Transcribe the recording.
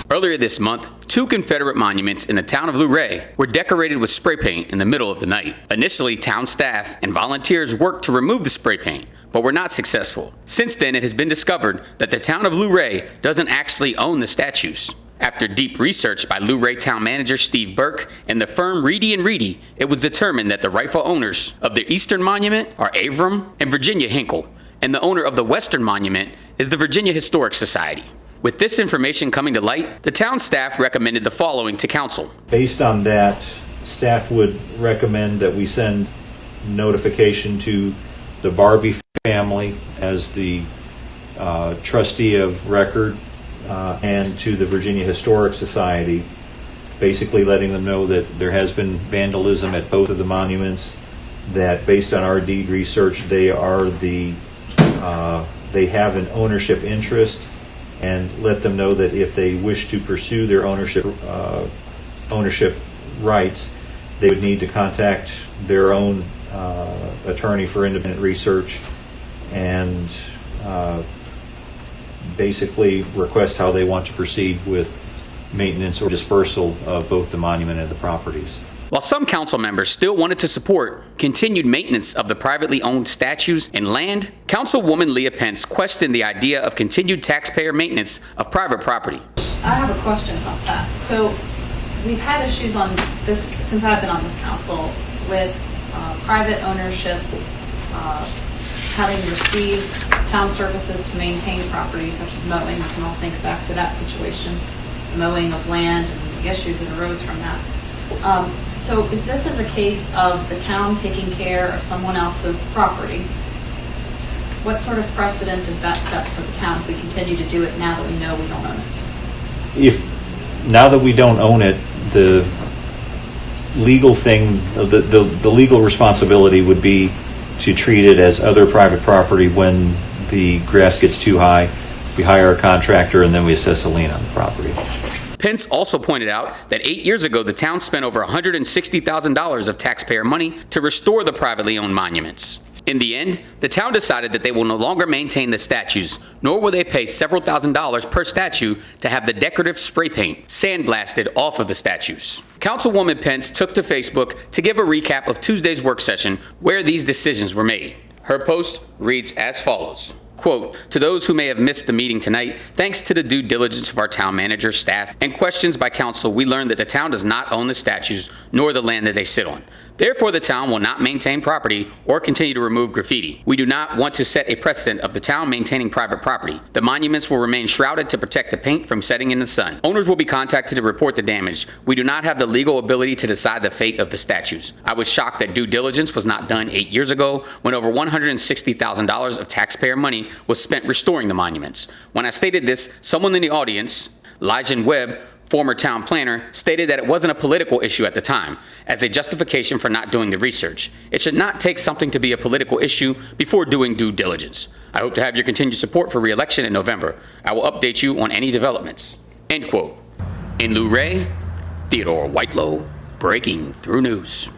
Earlier this month, 2 Confederate monuments in the town of Luray were decorated with spray paint in the middle of the night. Initially, town staff and volunteers worked to remove the spray paint, but were not successful. Since then, it has been discovered that the town of Luray doesn't actually own the statues. After deep research by Luray town manager Steve Burke and the firm Reedy & Reedy, it was determined that the rightful owners of the Eastern Monument are Avram and Virginia Hinkle, and the owner of the Western Monument is the Virginia Historic Society. With this information coming to light, the town staff recommended the following to council. Based on that, staff would recommend that we send notification to the Barbie family as the trustee of record and to the Virginia Historic Society, basically letting them know that there has been vandalism at both of the monuments, that based on our deed research, they have an ownership interest, and let them know that if they wish to pursue their ownership rights, they would need to contact their own attorney for independent research and basically request how they want to proceed with maintenance or dispersal of both the monument and the properties. While some council members still wanted to support continued maintenance of the privately owned statues and land, Councilwoman Leah Pence questioned the idea of continued taxpayer maintenance of private property. I have a question about that. So we've had issues on this since I've been on this council with private ownership having received town services to maintain property such as mowing. We can all think back to that situation, mowing of land and the issues that arose from that. So if this is a case of the town taking care of someone else's property, what sort of precedent does that set for the town if we continue to do it now that we know we don't own it? Now that we don't own it, the legal thing, the legal responsibility would be to treat it as other private property. When the grass gets too high, we hire a contractor and then we assess a lien on the property. Pence also pointed out that 8 years ago, the town spent over $160,000 of taxpayer money to restore the privately owned monuments. In the end, the town decided that they will no longer maintain the statues, nor will they pay several $1,000s per statue to have the decorative spray paint sandblasted off of the statues. Councilwoman Pence took to Facebook to give a recap of Tuesday's work session where these decisions were made. Her post reads as follows. Quote, to those who may have missed the meeting tonight, thanks to the due diligence of our town manager, staff, and questions by council, we learned that the town does not own the statues nor the land that they sit on. Therefore, the town will not maintain property or continue to remove graffiti. We do not want to set a precedent of the town maintaining private property. The monuments will remain shrouded to protect the paint from setting in the sun. Owners will be contacted to report the damage. We do not have the legal ability to decide the fate of the statues. I was shocked that due diligence was not done 8 years ago when over $160,000 of taxpayer money was spent restoring the monuments. When I stated this, someone in the audience, Elijah Webb, former town planner, stated that it wasn't a political issue at the time, as a justification for not doing the research. It should not take something to be a political issue before doing due diligence. I hope to have your continued support for re-election in November. I will update you on any developments. End quote. In Luray, Theodore Whitelow, breaking through news.